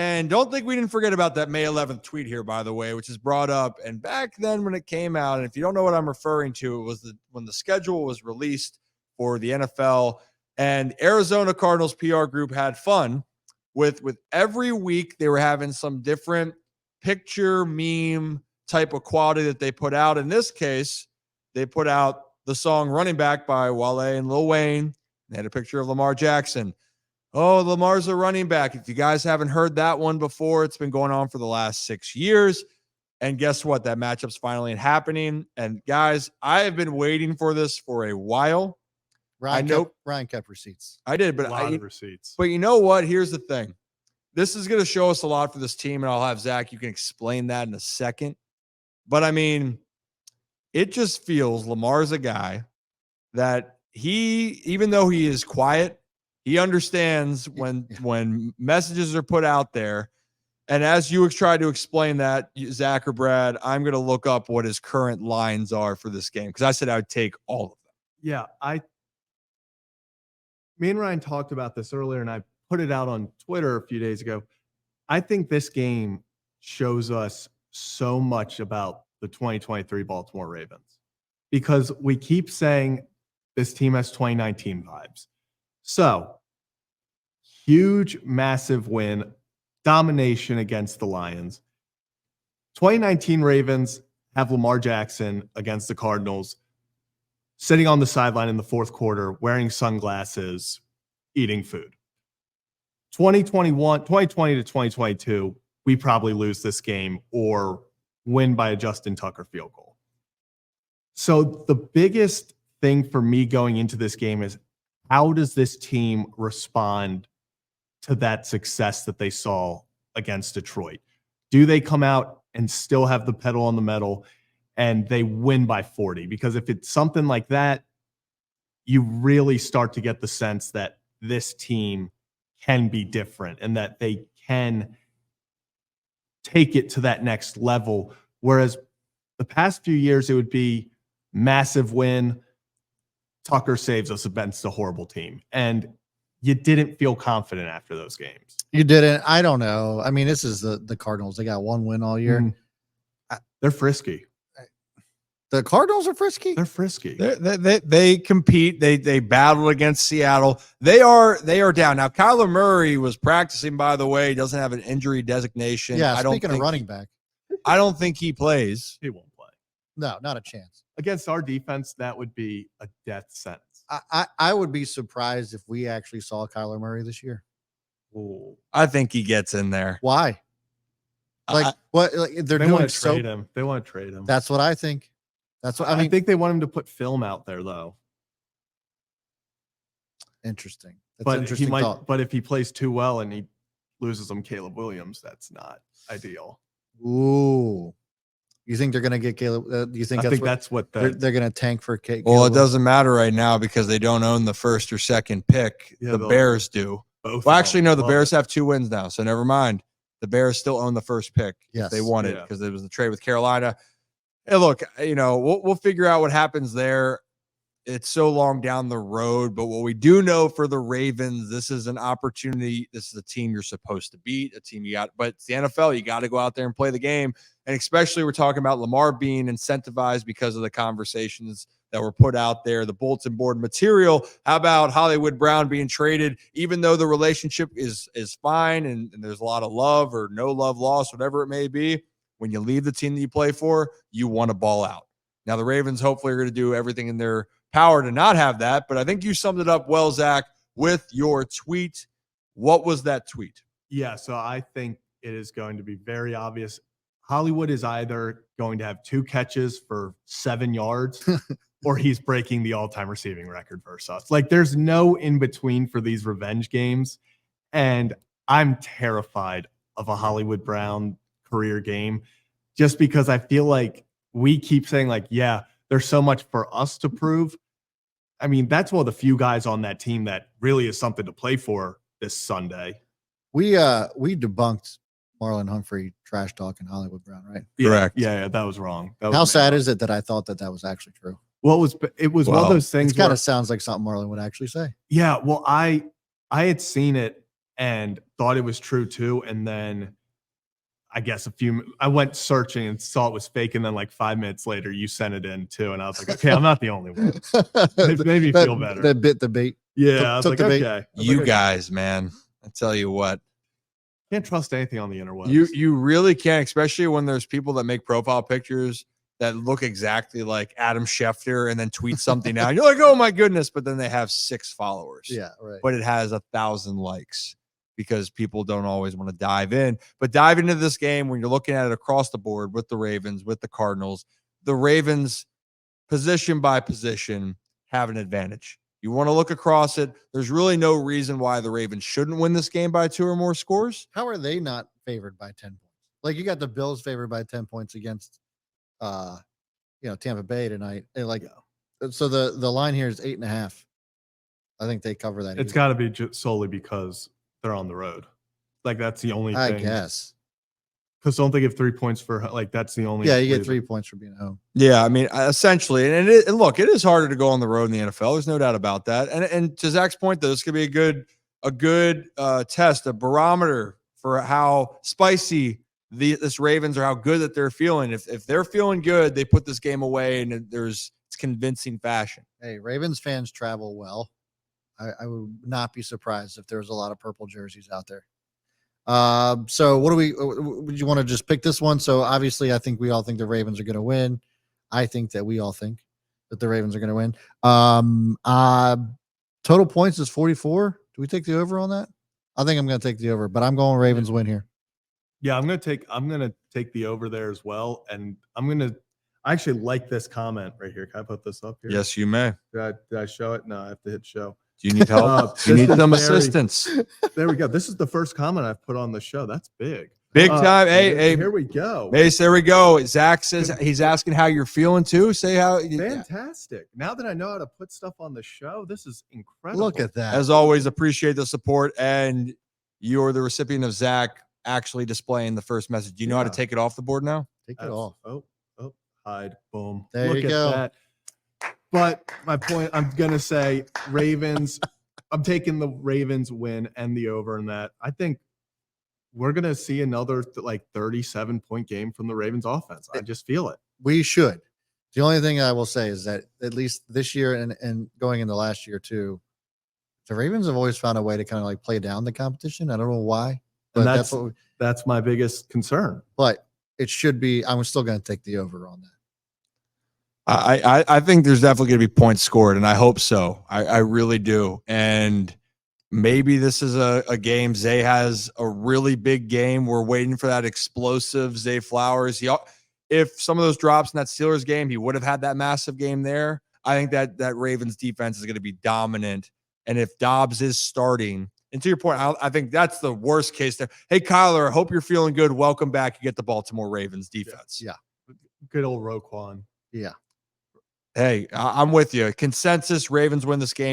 And don't think we didn't forget about that May 11th tweet here, by the way, which is brought up. And back then when it came out, and if you don't know what I'm referring to, it was when the schedule was released for the NFL, and Arizona Cardinals PR group had fun with every week they were having some different picture meme type of quality that they put out. In this case, they put out the song Running Back by Wale and Lil Wayne. They had a picture of Lamar Jackson. Oh, Lamar's a running back. If you guys haven't heard that one before, it's been going on for the last 6 years. And guess what? That matchup's finally happening. And guys, I have been waiting for this for a while. Ryan kept receipts. I did, but a lot of receipts. But you know what? Here's the thing. This is going to show us a lot for this team, and I'll have Zach, you can explain that in a second. But I mean, it just feels Lamar's a guy that even though he is quiet, he understands when messages are put out there. And as you tried to explain that, Zach or Brad, I'm going to look up what his current lines are for this game because I said I would take all of them. Yeah, me and Ryan talked about this earlier, and I put it out on Twitter a few days ago. I think this game shows us so much about the 2023 Baltimore Ravens because we keep saying this team has 2019 vibes. So, huge, massive win, domination against the Lions. 2019 Ravens have Lamar Jackson against the Cardinals, sitting on the sideline in the fourth quarter, wearing sunglasses, eating food. 2020 to 2022, we probably lose this game or win by a Justin Tucker field goal. So the biggest thing for me going into this game is how does this team respond to that success that they saw against Detroit? Do they come out and still have the pedal on the metal and they win by 40? Because if it's something like that, you really start to get the sense that this team can be different and that they can take it to that next level. Whereas the past few years, it would be massive win. Tucker saves us against a horrible team. And you didn't feel confident after those games. You didn't. I don't know. I mean, this is the Cardinals. They got one win all year. They're frisky. The Cardinals are frisky. They're frisky. They compete. They battled against Seattle. They are down. Now, Kyler Murray was practicing, by the way. He doesn't have an injury designation. Yeah, speaking of running back. I don't think he plays. He won't play. No, not a chance. Against our defense, that would be a death sentence. I would be surprised if we actually saw Kyler Murray this year. Ooh. I think he gets in there. Why? Like what? Like they want to trade him. They want to trade him. That's what I think. That's what I mean. I think they want him to put film out there, though. Interesting. That's but interesting he might. thought. But if he plays too well and he loses him Caleb Williams, that's not ideal. Ooh. You think they're going to get Caleb? Do you think that's what they're going to tank for Caleb? Well, it doesn't matter right now because they don't own the first or second pick. Yeah, the Bears do. Well, actually, no, the Bears have 2 wins now, so never mind. The Bears still own the first pick if they wanted because it was the trade with Carolina. Hey, look, we'll figure out what happens there. It's so long down the road, but what we do know for the Ravens, this is an opportunity. This is a team you're supposed to beat, a team you got, but it's the NFL. You got to go out there and play the game. And especially we're talking about Lamar being incentivized because of the conversations that were put out there, the bulletin board material. How about Hollywood Brown being traded, even though the relationship is fine and there's a lot of love or no love lost, whatever it may be. When you leave the team that you play for, you want to ball out. Now, the Ravens hopefully are going to do everything in their power to not have that, but I think you summed it up well, Zach, with your tweet. What was that tweet? Yeah, so I think it is going to be very obvious. Hollywood is either going to have 2 catches for 7 yards or he's breaking the all-time receiving record versus us. Like, there's no in-between for these revenge games, and I'm terrified of a Hollywood Brown career game just because I feel like we keep saying, like, yeah, there's so much for us to prove. I mean, that's one of the few guys on that team that really is something to play for this Sunday. We debunked Marlon Humphrey trash talking Hollywood Brown, right? Correct. Yeah, that was wrong. How sad is it that I thought that was actually true? Well, it was one of those things. It kind of sounds like something Marlon would actually say. Yeah, well, I had seen it and thought it was true too. And then I guess I went searching and saw it was fake. And then like 5 minutes later, you sent it in too. And I was like, okay, I'm not the only one. It made me feel better. That bit the bait. Yeah. I was like, okay. You guys, man, I tell you what. Can't trust anything on the interwebs. You really can't, especially when there's people that make profile pictures that look exactly like Adam Schefter and then tweet something out. You're like, oh my goodness, but then they have 6 followers. Yeah, right. But it has 1,000 likes because people don't always want to dive in. But dive into this game when you're looking at it across the board with the Ravens, with the Cardinals. The Ravens, position by position, have an advantage. You want to look across it. There's really no reason why the Ravens shouldn't win this game by 2 or more scores. How are they not favored by 10 points? Like, you got the Bills favored by 10 points against, Tampa Bay tonight. And so the line here is 8.5. I think they cover that. It's got to be solely because they're on the road. Like, that's the only thing. I guess. Because don't they give 3 points for, like, that's the only. Yeah, you get 3 points for being at home. Yeah, I mean, essentially, and look, it is harder to go on the road in the NFL. There's no doubt about that. And to Zach's point, though, this could be a good test, a barometer for how spicy this Ravens are, how good that they're feeling. If they're feeling good, they put this game away, and it's convincing fashion. Hey, Ravens fans travel well. I would not be surprised if there was a lot of purple jerseys out there. So would you want to just pick this one? So obviously I think we all think the Ravens are going to win. I think that we all think that the Ravens are going to win. Total points is 44. Do we take the over on that? I think I'm going to take the over, but I'm going Ravens win here. Yeah, I'm going to take the over there as well. And I actually like this comment right here. Can I put this up here? Yes, you may. Did I show it? No, I have to hit show. Do you need help? You need some assistance. There we go. This is the first comment I've put on the show. That's big. Big time. Hey, here we go. Mace, there we go. Zach says he's asking how you're feeling too. Say how. Fantastic. Now that I know how to put stuff on the show, this is incredible. Look at that. As always, appreciate the support. And you're the recipient of Zach actually displaying the first message. Do you know how to take it off the board now? Take it off. Oh, hide. Boom. There you go. That. But my point, I'm going to say Ravens. I'm taking the Ravens win and the over in that. I think we're going to see another 37-point game from the Ravens offense. I just feel it. We should. The only thing I will say is that at least this year and going into last year too, the Ravens have always found a way to kind of play down the competition. I don't know why, but that's my biggest concern. But it should be. I'm still going to take the over on that. I think there's definitely going to be points scored, and I hope so. I really do. And maybe this is a game. Zay has a really big game. We're waiting for that explosive Zay Flowers. If some of those drops in that Steelers game, he would have had that massive game there. I think that Ravens defense is going to be dominant. And if Dobbs is starting, and to your point, I think that's the worst case there. Hey, Kyler, I hope you're feeling good. Welcome back. You get the Baltimore Ravens defense. Yeah. Good old Roquan. Yeah. Hey, I'm with you. Consensus, Ravens win this game.